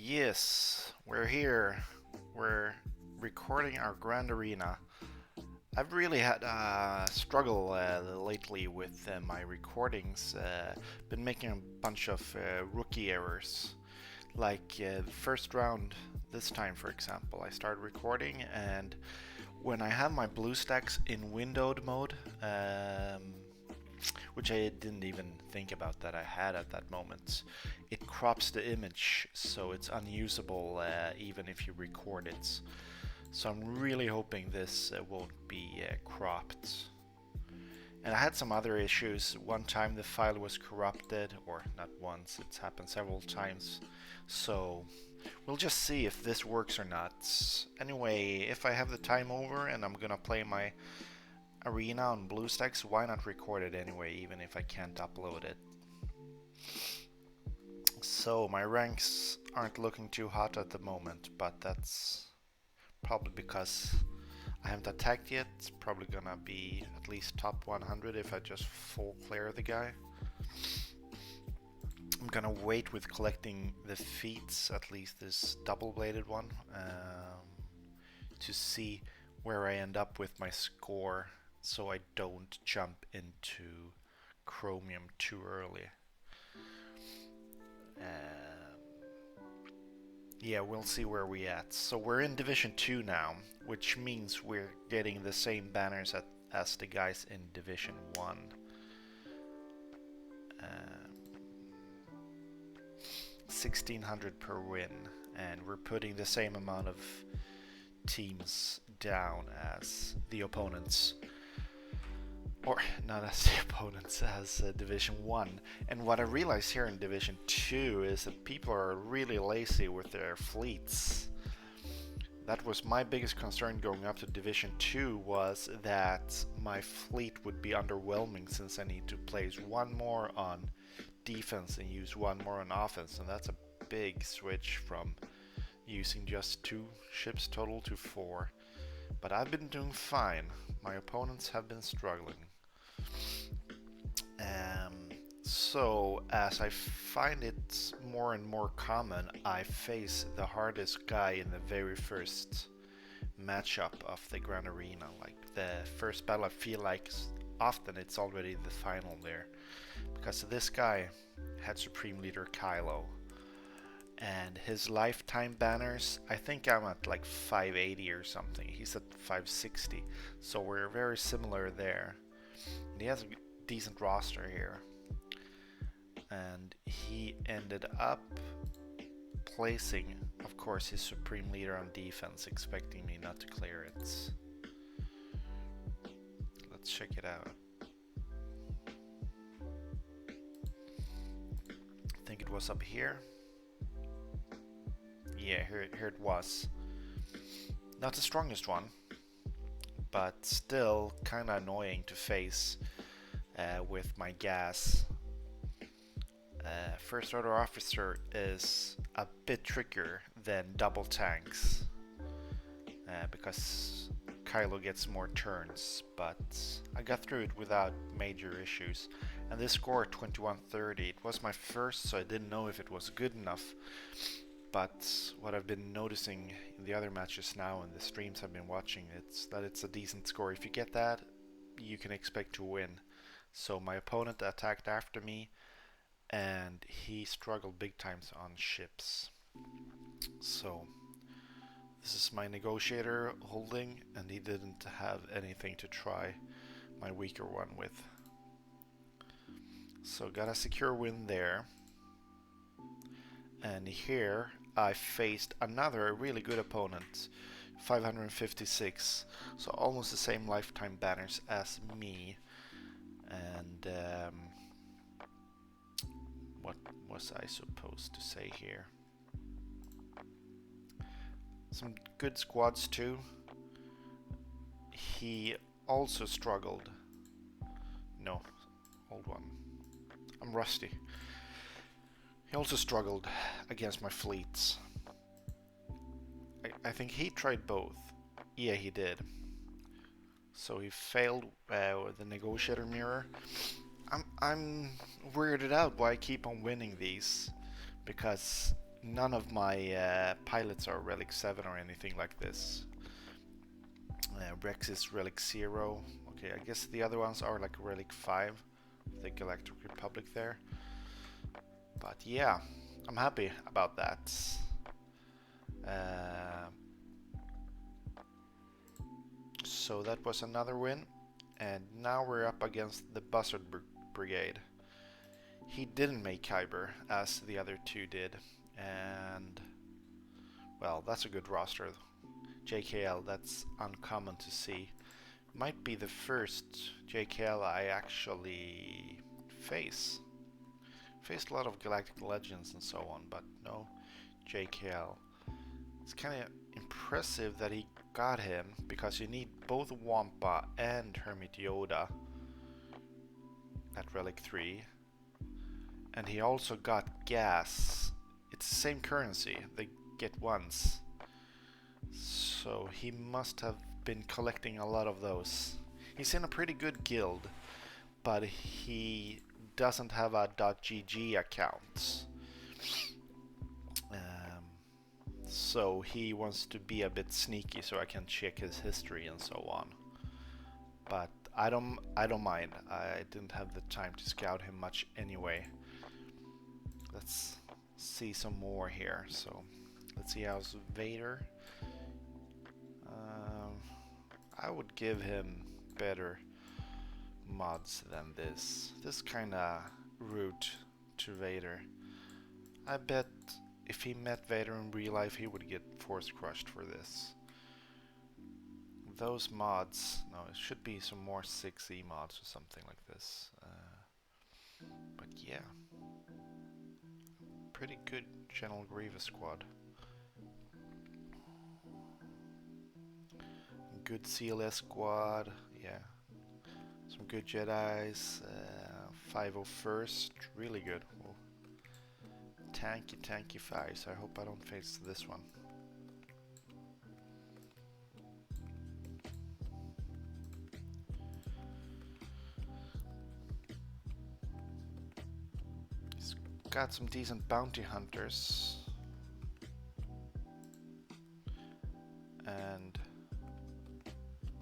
Yes, we're here. We're recording our Grand Arena. I've really had a struggle lately with my recordings. Been making a bunch of rookie errors. Like the first round this time, for example, I started recording, and when I have my BlueStacks in windowed mode, which I didn't even think about that I had at that moment, it crops the image so it's unusable even if you record it. So I'm really hoping this won't be cropped. And I had some other issues. One time the file was corrupted, or not once, it's happened several times. So we'll just see if this works or not. Anyway, if I have the time over and I'm gonna play my arena on BlueStacks, why not record it anyway, even if I can't upload it? So my ranks aren't looking too hot at the moment, but that's probably because I haven't attacked yet. It's probably gonna be at least top 100 if I just full clear the guy. I'm gonna wait with collecting the feats, at least this double-bladed one, to see where I end up with my score, so I don't jump into chromium too early. Yeah, we'll see where we at. So we're in Division 2 now, which means we're getting the same banners as the guys in Division 1. 1600 per win, and we're putting the same amount of teams down as the opponents. Or not as the opponents, as Division 1. And what I realized here in Division 2 is that people are really lazy with their fleets. That was my biggest concern going up to Division 2, was that my fleet would be underwhelming since I need to place one more on defense and use one more on offense, and that's a big switch from using just 2 ships total to 4. But I've been doing fine. My opponents have been struggling. So, as I find it more and more common, I face the hardest guy in the very first matchup of the Grand Arena. Like the first battle, I feel like often it's already the final there. Because this guy had Supreme Leader Kylo. And his lifetime banners, I think I'm at like 580 or something. He's at 560. So we're very similar there. And he has a decent roster here. And he ended up placing, of course, his Supreme Leader on defense, expecting me not to clear it. Let's check it out. I think it was up here. Yeah, here it was. Not the strongest one, but still kinda annoying to face with my gas. First Order Officer is a bit trickier than double tanks, because Kylo gets more turns, but I got through it without major issues. And this score, 2130, it was my first, so I didn't know if it was good enough. But what I've been noticing in the other matches now and the streams I've been watching, it's that it's a decent score. If you get that, you can expect to win. So my opponent attacked after me, and he struggled big times on ships. So this is my negotiator holding, and he didn't have anything to try my weaker one with. So got a secure win there. And here I faced another really good opponent, 556, so almost the same lifetime banners as me. And what was I supposed to say here? Some good squads too. He also struggled. No, hold on. I'm rusty. He also struggled against my fleets. I think he tried both. Yeah, he did. So he failed with the negotiator mirror. I'm weirded out why I keep on winning these, because none of my pilots are Relic 7 or anything like this. Rex is Relic 0. Okay, I guess the other ones are like Relic 5, the Galactic Republic there. But yeah, I'm happy about that. So that was another win. And now we're up against the Buzzard Brigade. He didn't make Kyber as the other two did. And well, that's a good roster. JKL, that's uncommon to see. Might be the first JKL I actually face. Faced a lot of Galactic Legends and so on, but no JKL. It's kind of impressive that he got him, because you need both Wampa and Hermit Yoda at Relic 3. And he also got gas. It's the same currency, they get once. So he must have been collecting a lot of those. He's in a pretty good guild, but he doesn't have a .gg account. So he wants to be a bit sneaky so I can check his history and so on. But I don't mind. I didn't have the time to scout him much anyway. Let's see some more here. So let's see how's Vader. I would give him better mods than this. This kinda rude to Vader. I bet if he met Vader in real life, he would get force crushed for this. Those mods, no, it should be some more 6E mods or something like this. But yeah, pretty good General Grievous squad. Good CLS squad, yeah. Some good Jedis, 501st, really good. Oh. Tanky fires, I hope I don't face this one. He's got some decent bounty hunters. And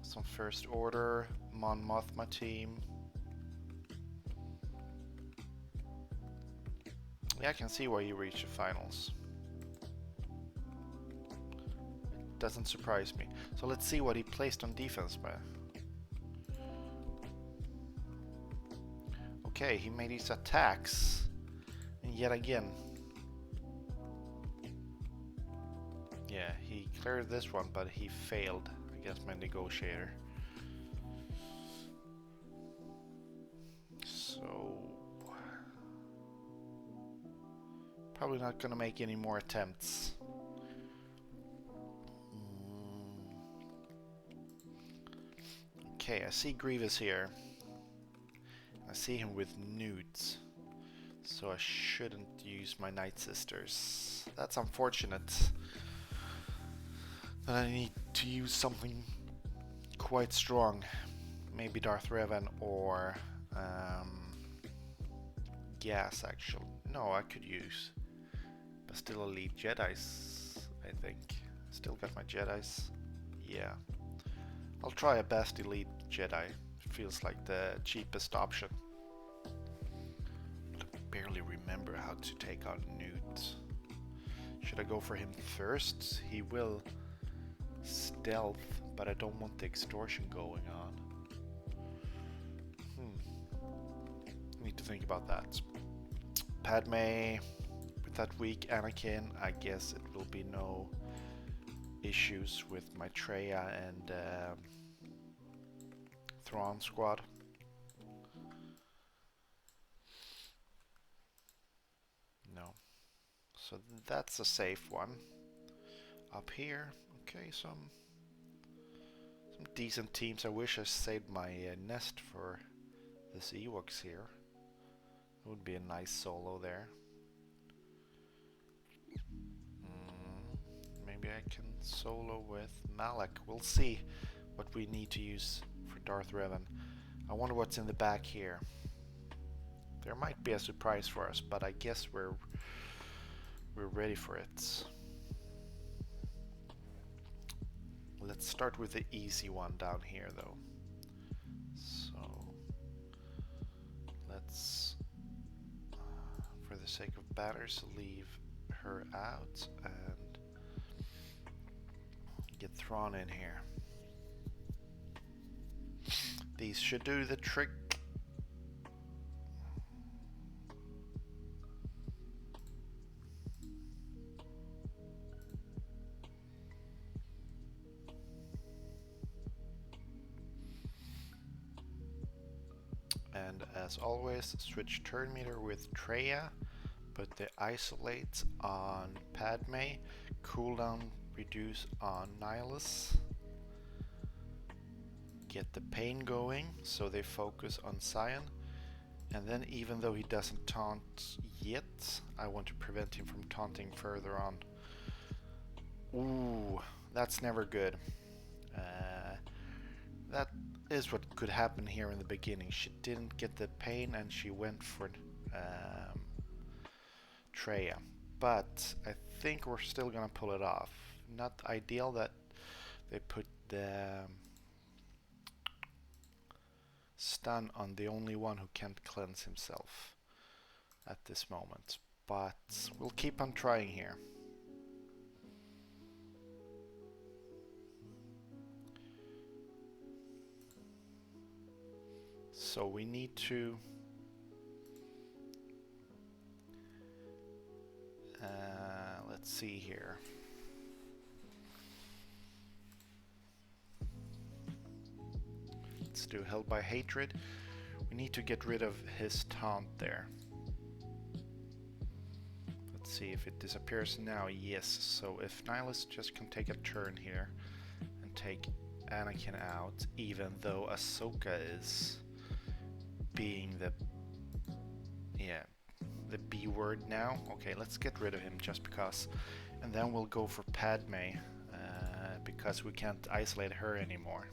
some First Order, Mon Mothma team. Yeah, I can see why you reached the finals. It doesn't surprise me. So let's see what he placed on defense by. Okay, he made his attacks. And yet again. Yeah, he cleared this one, but he failed against my negotiator. So probably not gonna make any more attempts. Okay, I see Grievous here. I see him with nudes. So I shouldn't use my Night Sisters. That's unfortunate. Then I need to use something quite strong. Maybe Darth Revan or Gas actually. No, I could use but still elite Jedis, I think. Still got my Jedis. Yeah. I'll try a best elite Jedi. It feels like the cheapest option. But I barely remember how to take on Newt. Should I go for him first? He will stealth, but I don't want the extortion going on. Need to think about that. Padme, with that weak Anakin, I guess it will be no issues with my Traya and Thrawn squad. No. So that's a safe one. Up here, okay, some decent teams. I wish I saved my nest for this Ewoks here. It would be a nice solo there. Maybe I can solo with Malak. We'll see what we need to use for Darth Revan. I wonder what's in the back here. There might be a surprise for us, but I guess we're We're ready for it. Let's start with the easy one down here though. So let's, for the sake of banners, leave her out and get thrown in here. These should do the trick. And as always, switch turn meter with Treya, put the isolate on Padme, cooldown reduce on Nihilus. Get the pain going so they focus on Sion. And then even though he doesn't taunt yet, I want to prevent him from taunting further on. Ooh, that's never good. That is what could happen here in the beginning. She didn't get the pain and she went for Treya. But I think we're still gonna pull it off. Not ideal that they put the stun on the only one who can't cleanse himself at this moment. But we'll keep on trying here. So we need to let's see here. Let's do Held by Hatred. We need to get rid of his taunt there. Let's see if it disappears now. Yes, so if Nihilus just can take a turn here and take Anakin out, even though Ahsoka is being the B word now. Okay, let's get rid of him just because, and then we'll go for Padme because we can't isolate her anymore.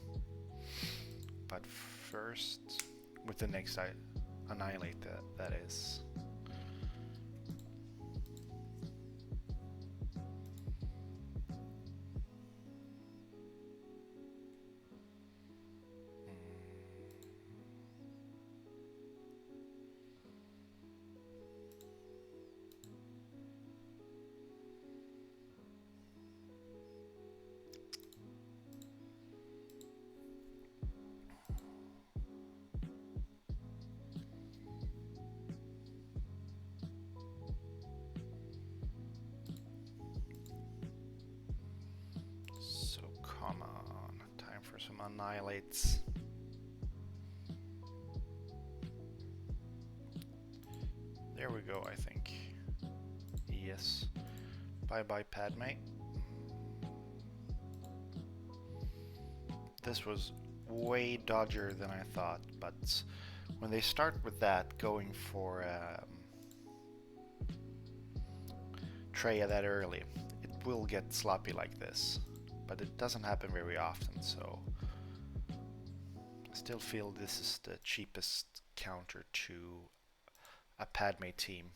But first, with the next annihilate that is. Come on, time for some annihilates. There we go, I think. Yes. Bye bye, Padme. This was way dodgier than I thought, but when they start with that, going for Treya that early, it will get sloppy like this. But it doesn't happen very often, so I still feel this is the cheapest counter to a Padme team.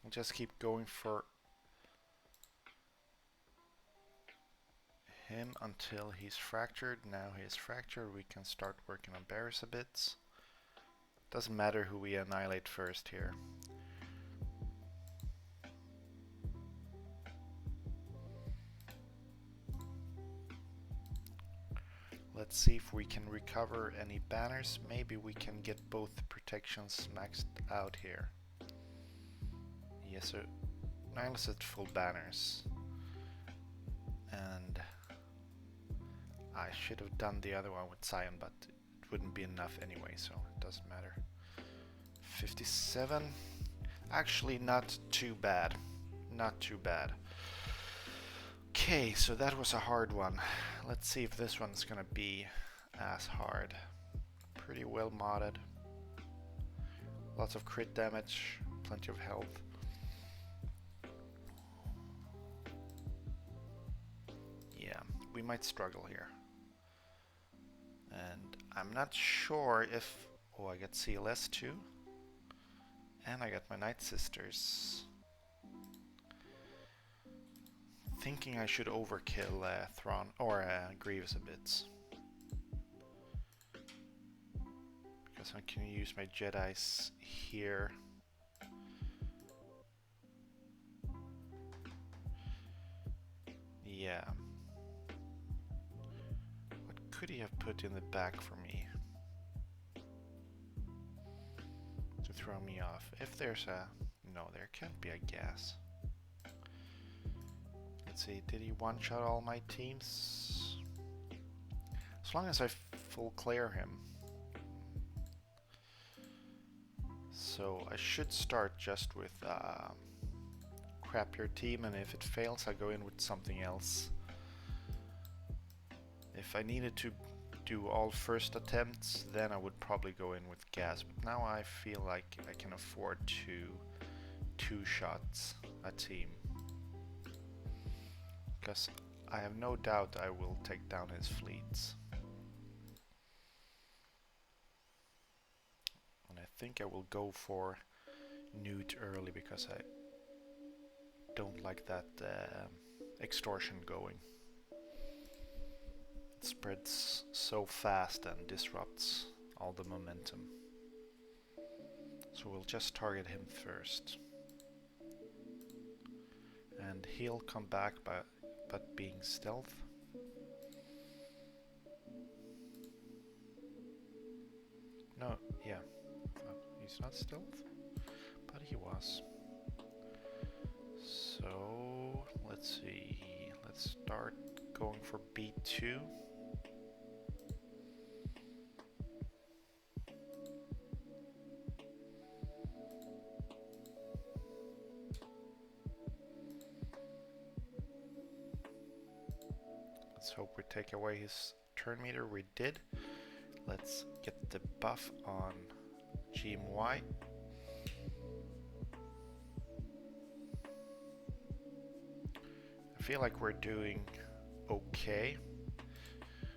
We'll just keep going for him until he's fractured. Now he is fractured, we can start working on Barris a bit. Doesn't matter who we annihilate first here. Let's see if we can recover any banners. Maybe we can get both protections maxed out here. Yes, sir. Nihilus at full banners. And I should have done the other one with Sion, but it wouldn't be enough anyway, so it doesn't matter. 57. Actually, not too bad. Not too bad. Okay, so that was a hard one. Let's see if this one's gonna be as hard. Pretty well modded. Lots of crit damage, plenty of health. we might struggle here. And I'm not sure if... Oh, I got CLS too. And I got my Night Sisters. Thinking I should overkill Thrawn or Grievous a bit. Because I can use my Jedis here. Yeah. What could he have put in the back for me? To throw me off. If there's a... No, there can't be a gas. Let's see, did he one-shot all my teams? As long as I full clear him. So I should start just with crappier team, and if it fails I go in with something else. If I needed to do all first attempts, then I would probably go in with gas, but now I feel like I can afford to two-shots a team. Because I have no doubt I will take down his fleets. And I think I will go for Newt early because I don't like that extortion going. It spreads so fast and disrupts all the momentum. So we'll just target him first. And he'll come back but being stealth. No, yeah. Oh, he's not stealth, but he was. So, let's see. Let's start going for B2. Let's hope we take away his turn meter. We did. Let's get the buff on GMY. I feel like we're doing okay.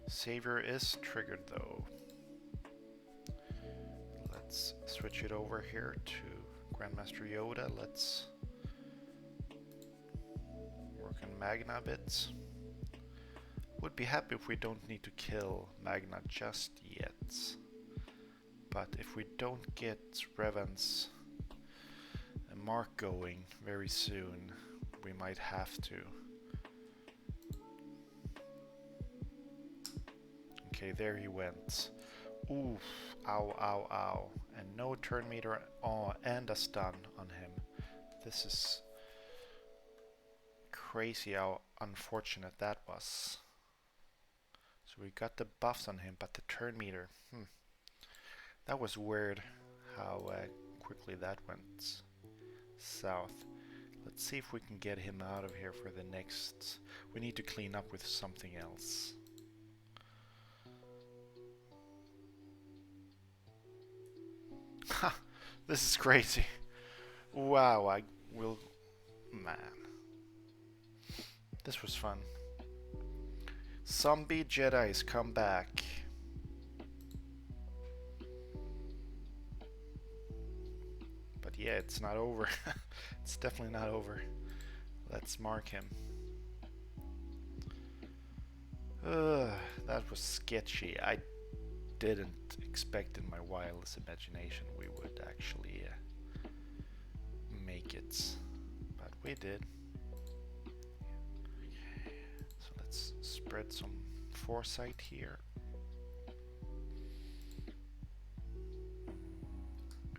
Savior is triggered though. Let's switch it over here to Grandmaster Yoda. Let's work on Magna a bit. Would be happy if we don't need to kill Magna just yet. But if we don't get Revan's mark going very soon, we might have to. Okay, there he went. Oof, ow, ow, ow. And no turn meter and a stun on him. This is crazy how unfortunate that was. So we got the buffs on him, but the turn meter, that was weird how quickly that went south. Let's see if we can get him out of here for the next... We need to clean up with something else. Ha! This is crazy. Wow, I will... Man. This was fun. Zombie Jedis come back. But yeah, it's not over. It's definitely not over. Let's mark him. That was sketchy. I didn't expect in my wildest imagination we would actually make it. But we did. So let's spread some foresight here.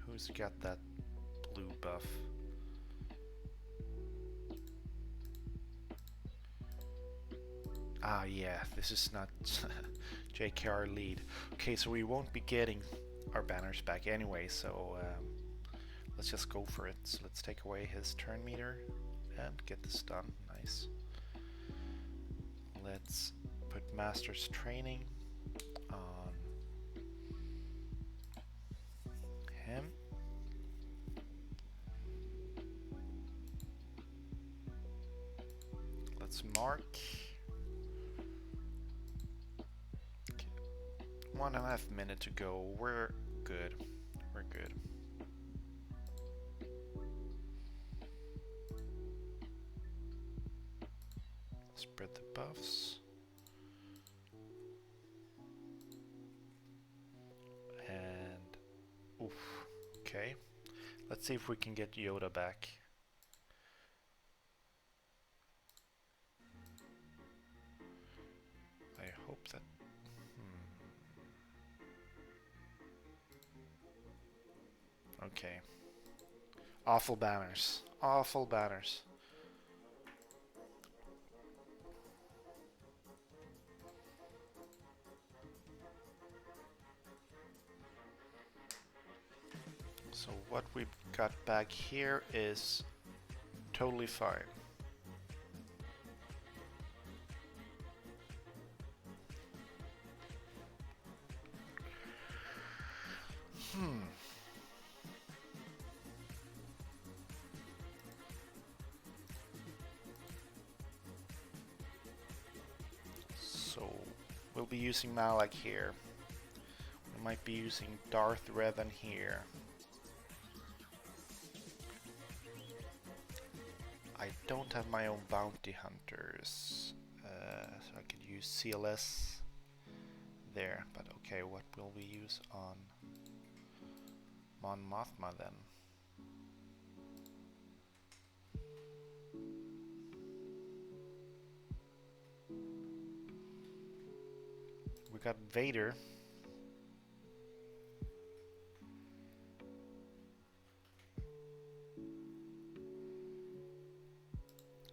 Who's got that blue buff? Ah, yeah, this is not JKR lead. Okay, so we won't be getting our banners back anyway, so let's just go for it. So let's take away his turn meter and get this done. Nice. Let's put Master's Training on him. Let's mark. 1.5 minutes to go. We're good. We're good. Spread the buffs. And oof. Okay. Let's see if we can get Yoda back. I hope that. Okay. Awful banners. Awful banners. So what we've got back here is totally fine. So we'll be using Malak here. We might be using Darth Revan here. I don't have my own bounty hunters, so I could use CLS there. But okay, what will we use on Mon Mothma then? We got Vader.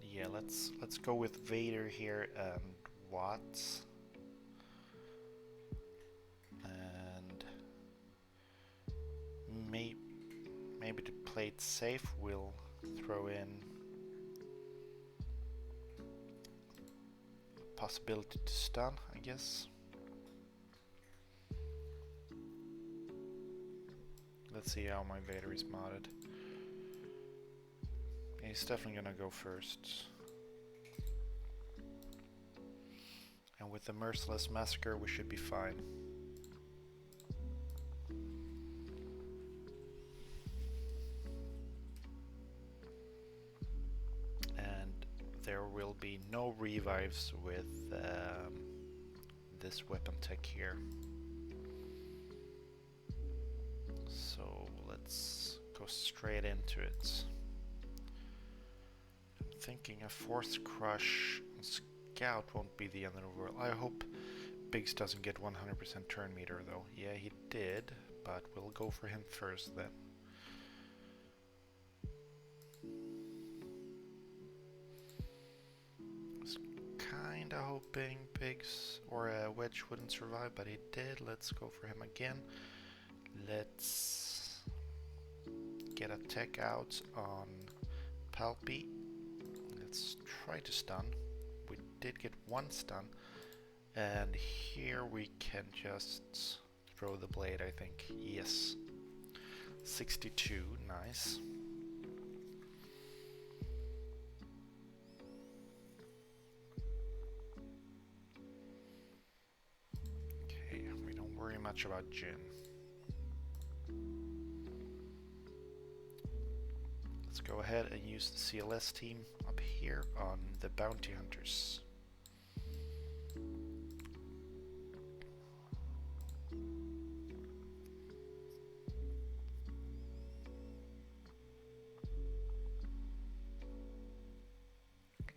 Yeah, let's go with Vader here and Watts. And maybe to play it safe, we'll throw in possibility to stun, I guess. Let's see how my Vader is modded. He's definitely gonna go first. And with the Merciless Massacre, we should be fine. And there will be no revives with this weapon tech here. So let's go straight into it. I'm thinking a Force Crush and Scout won't be the end of the world. I hope Biggs doesn't get 100% turn meter though. Yeah, he did, but we'll go for him first then. Was kinda hoping Biggs or Wedge wouldn't survive, but he did. Let's go for him again. Let's get a tech out on Palpy. Let's try to stun. We did get one stun. And here we can just throw the blade, I think. Yes. 62, nice. Okay, we don't worry much about Jin. Let's go ahead and use the CLS team up here on the bounty hunters.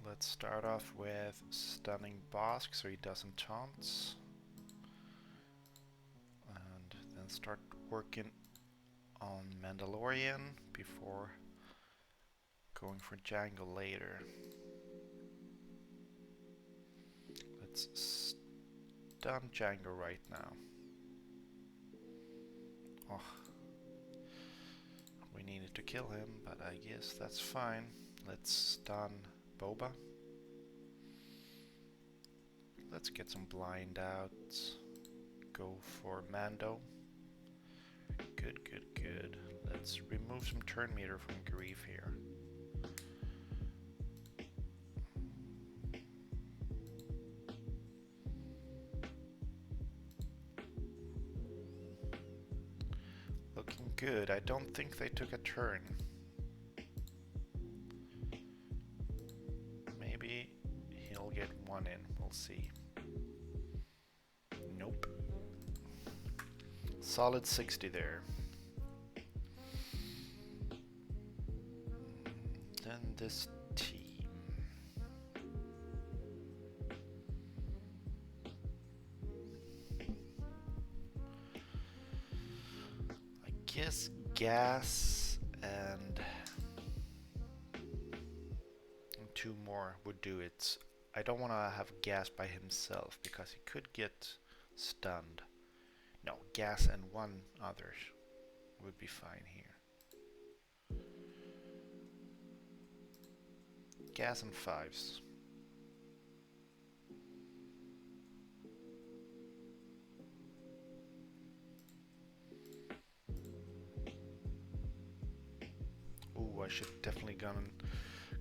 Let's start off with stunning Bosk so he doesn't taunt. And then start working on Mandalorian before going for Jango later. Let's stun Jango right now. Oh, we needed to kill him, but I guess that's fine. Let's stun Boba. Let's get some blind out. Go for Mando. Good, good, good. Let's remove some turn meter from Grief here. good. I don't think they took a turn. Maybe he'll get one in. We'll see. Nope. Solid 60 there. Then this team. I guess gas and two more would do it. I don't want to have gas by himself because he could get stunned. No, gas and one other would be fine here. Gas and fives. Ooh, I should definitely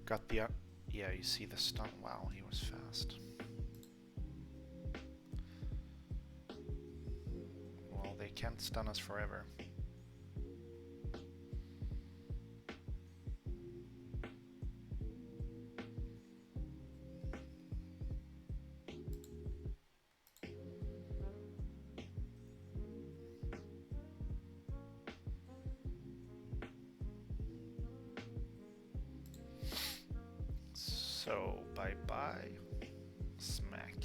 got the yeah, you see the stun. Wow, he was fast. Well, they can't stun us forever. So, bye-bye. Smack.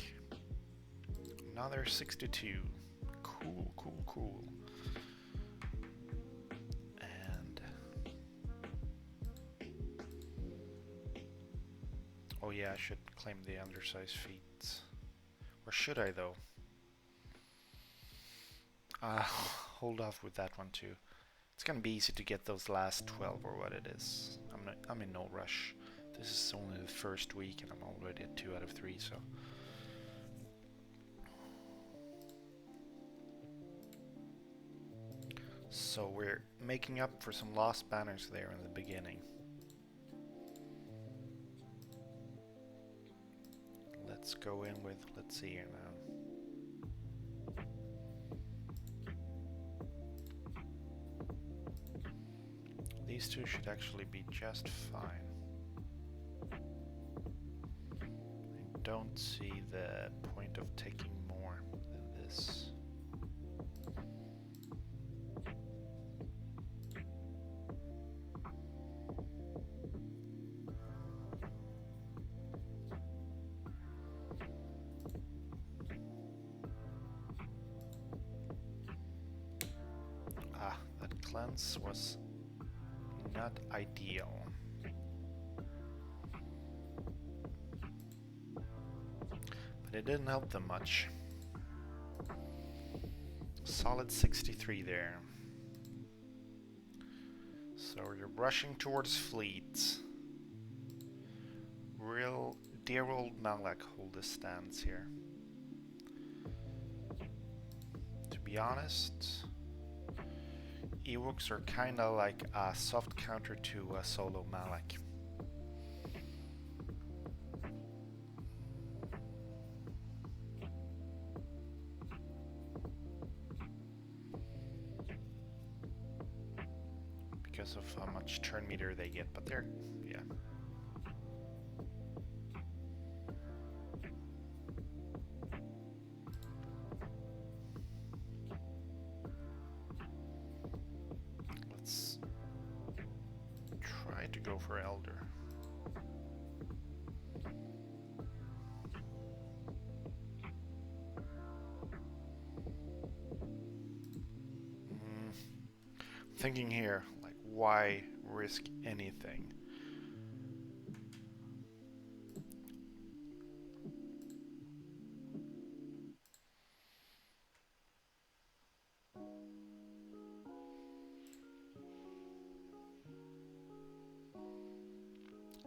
Another 62. Cool, cool, cool. And... oh yeah, I should claim the undersized feet. Or should I, though? Hold off with that one, too. It's gonna be easy to get those last 12 or what it is. I'm in no rush. This is only the first week and I'm already at 2 out of 3, so... so we're making up for some lost banners there in the beginning. Let's go in with, let's see here now. These two should actually be just fine. I don't see the point of taking more than this. Ah, that cleanse was not ideal. But it didn't help them much. Solid 63 there. So you're rushing towards fleet. Real dear old Malak hold the stance here. To be honest, Ewoks are kinda like a soft counter to a solo Malak. Because of how much turn meter they get, but they're, yeah. Let's try to go for Elder. Thinking here, like, why risk anything?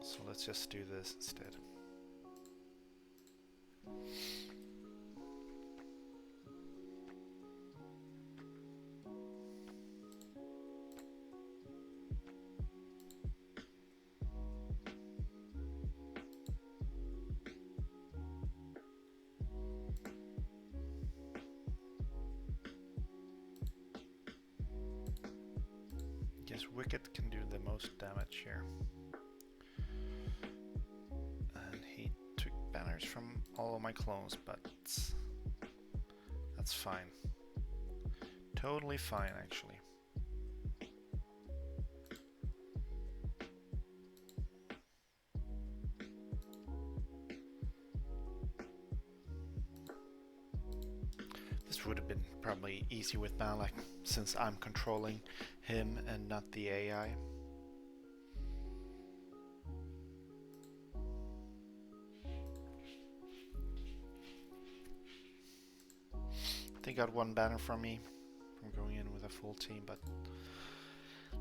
So let's just do this instead. Wicket can do the most damage here. And he took banners from all of my clones, but that's fine. Totally fine, actually. This would have been probably easy with Malak, since I'm controlling him and not the AI. They got one banner from me. I'm going in with a full team, but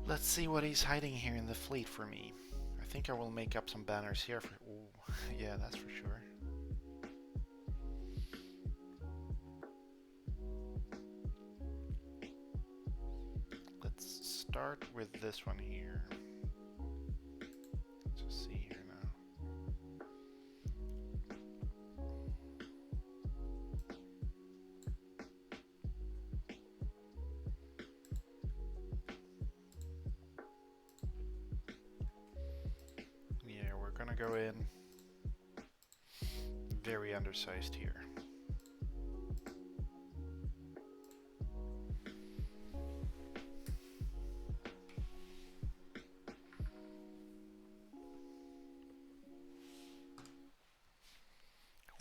let's see what he's hiding here in the fleet for me. I think I will make up some banners here for... Ooh, yeah, that's for sure. Let's start with this one here. Let's just see here now. Yeah, we're gonna go in very undersized here.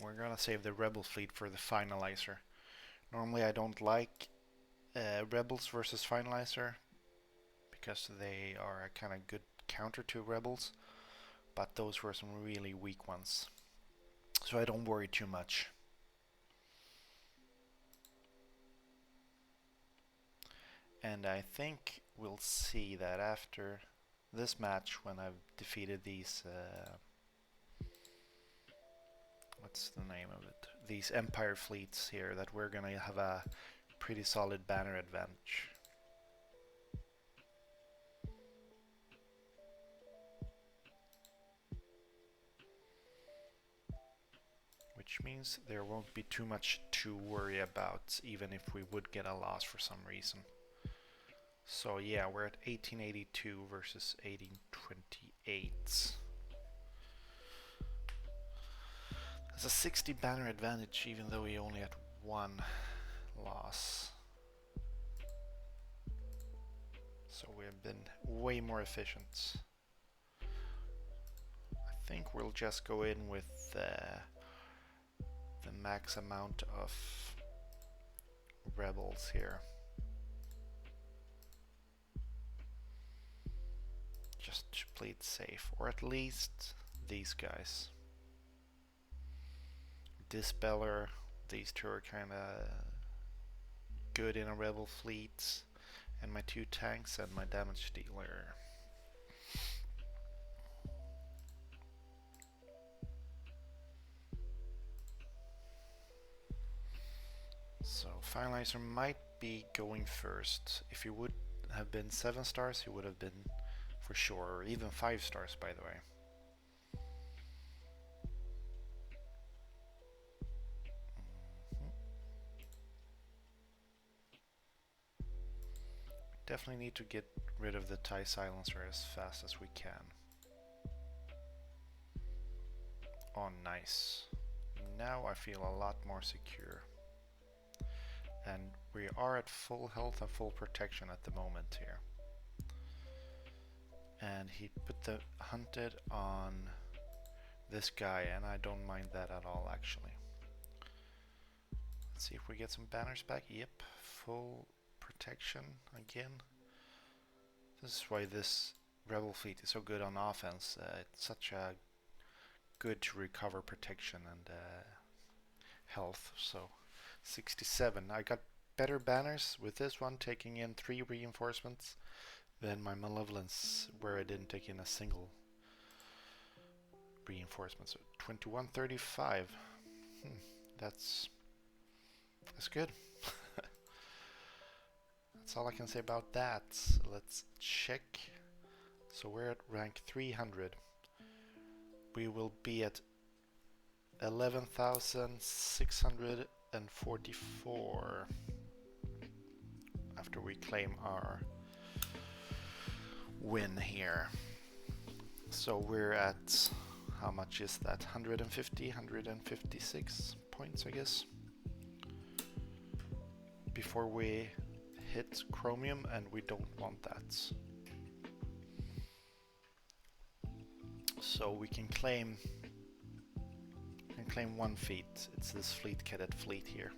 We're gonna save the Rebel fleet for the finalizer. Normally I don't like Rebels versus finalizer because they are a kind of good counter to Rebels, but those were some really weak ones. So I don't worry too much. And I think we'll see that after this match, when I've defeated these what's the name of it? These Empire fleets here, that we're gonna have a pretty solid banner advantage. Which means there won't be too much to worry about, even if we would get a loss for some reason. So yeah, we're at 1882 versus 1828. That's a 60 banner advantage, even though we only had one loss. So we've been way more efficient. I think we'll just go in with the max amount of rebels here. Just to play it safe, or at least these guys. Dispeller, these two are kind of good in a rebel fleet, and my 2 tanks and my damage dealer. So finalizer might be going first. If he would have been 7 stars, he would have been for sure, or even 5 stars, by the way. Definitely need to get rid of the TIE silencer as fast as we can. Oh, nice. Now I feel a lot more secure. And we are at full health and full protection at the moment here. And he put the hunted on this guy, and I don't mind that at all, actually. Let's see if we get some banners back. Yep, full protection again. This is why this rebel fleet is so good on offense. It's such a good to recover protection and health. So 67. I got better banners with this one, taking in 3 reinforcements, than my malevolence, where I didn't take in a single reinforcement. So 2135. That's good. That's all I can say about that. Let's check. So we're at rank 300. We will be at 11,644 after we claim our win here. So we're at, how much is that? 150, 156 points, I guess. Before we hit chromium, and we don't want that. So we can claim one fleet. It's this fleet cadet fleet here.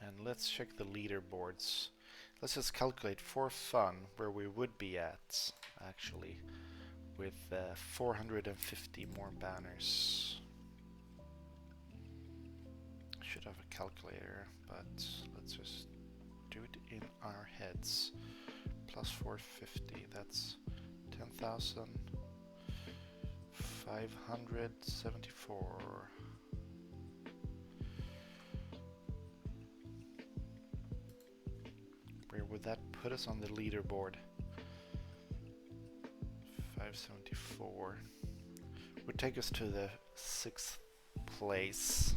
And let's check the leaderboards. Let's just calculate for fun where we would be at, actually, with 450 more banners. Should have a calculator, but let's just do it in our heads. Plus 450, that's 10,574. Where would that put us on the leaderboard? 574 would take us to the 6th place.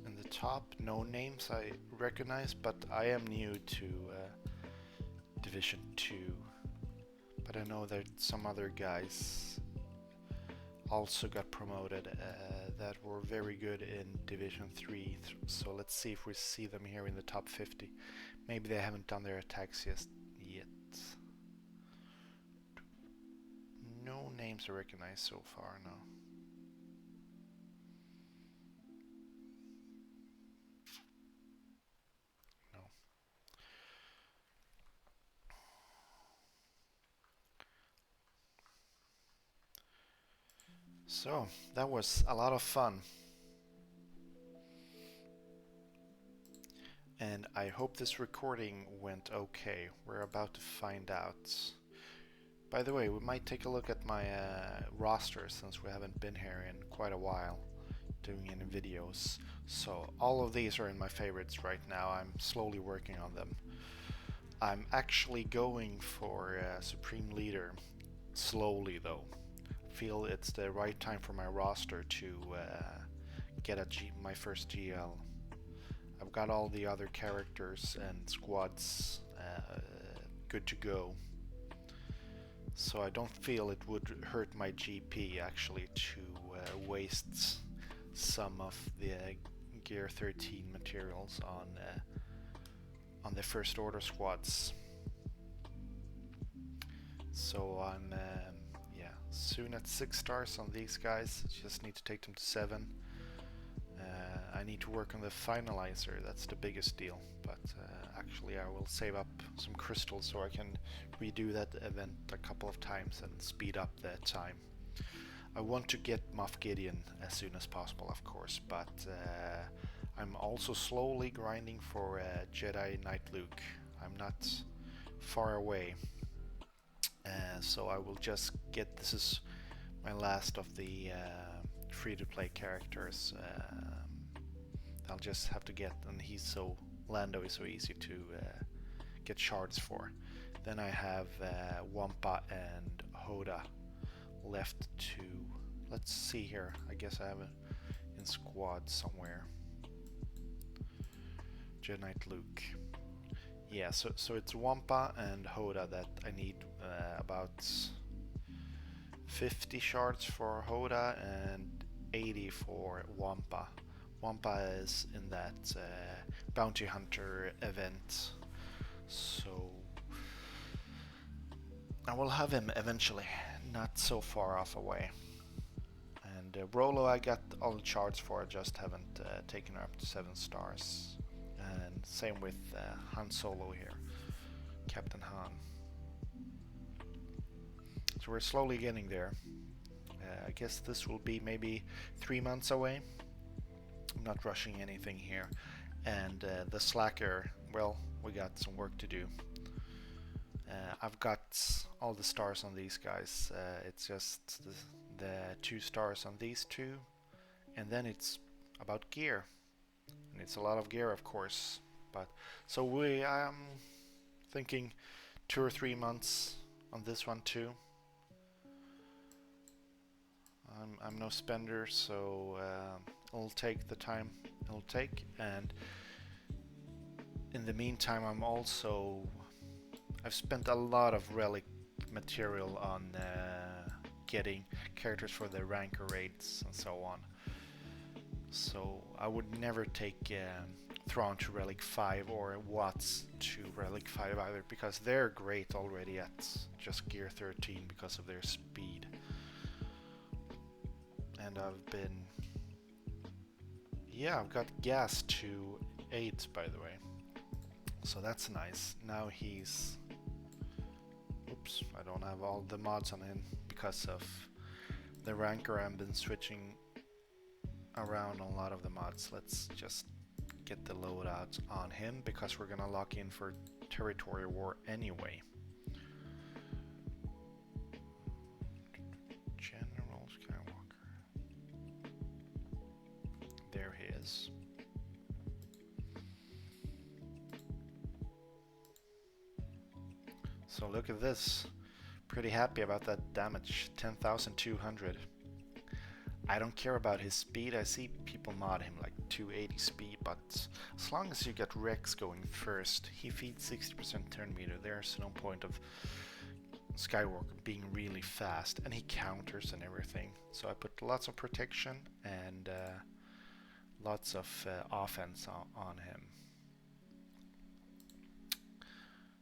In the top, no names I recognize, but I am new to Division 2. But I know that some other guys also got promoted that were very good in Division 3. So let's see if we see them here in the top 50. Maybe they haven't done their attacks yet. No names are recognized so far, no. So, that was a lot of fun. And I hope this recording went okay. We're about to find out. By the way, we might take a look at my roster since we haven't been here in quite a while doing any videos. So all of these are in my favorites right now. I'm slowly working on them. I'm actually going for Supreme Leader slowly though. Feel it's the right time for my roster to get my first GL. I've got all the other characters and squads good to go. So I don't feel it would hurt my GP actually to waste some of the Gear 13 materials on the first order squads. So I'm soon at 6 stars on these guys. Just need to take them to 7. I need to work on the finalizer, that's the biggest deal, but actually I will save up some crystals so I can redo that event a couple of times and speed up the time. I want to get Moff Gideon as soon as possible, of course, but I'm also slowly grinding for Jedi Knight Luke. I'm not far away, so I will just get, this is my last of the free-to-play characters. I'll just have to get, and Lando is so easy to get shards for. Then I have Wampa and Hoda left to, let's see here, I guess I have it in squad somewhere. Jedi Knight Luke. Yeah, so it's Wampa and Hoda that I need about 50 shards for Hoda and 80 for Wampa. Wampa is in that bounty hunter event, so I will have him eventually, not so far off away. And Rolo I got all the shards for, I just haven't taken her up to 7 stars. And same with Han Solo here, Captain Han. So we're slowly getting there. I guess this will be maybe 3 months away. I'm not rushing anything here. And the Slacker, well, we got some work to do. I've got all the stars on these guys. It's just the 2 stars on these two, and then it's about gear. And it's a lot of gear, of course. But so we am thinking 2 or 3 months on this one too. I'm no spender, so it'll take the time it'll take. And in the meantime, I've spent a lot of relic material on getting characters for the ranker raids and so on. So I would never take Thrawn to Relic 5 or Watts to Relic 5 either, because they're great already at just Gear 13 because of their speed. And I've got gas to 8, by the way. So that's nice. Now he's... Oops, I don't have all the mods on him because of the ranker. I've been switching around a lot of the mods. Let's just get the loadout on him because we're gonna lock in for territory war anyway. General Skywalker. There he is. So look at this. Pretty happy about that damage. 10,200. I don't care about his speed. I see people mod him like 280 speed, but as long as you get Rex going first, he feeds 60% turn meter. There's no point of Skywalker being really fast, and he counters and everything. So I put lots of protection and lots of offense on him.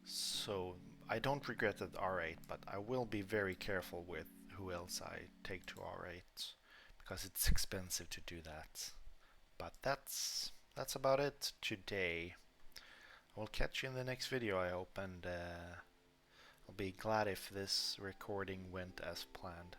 So I don't regret that R8, but I will be very careful with who else I take to R8. Because it's expensive to do that. But that's about it today. I will catch you in the next video, I hope, and I'll be glad if this recording went as planned.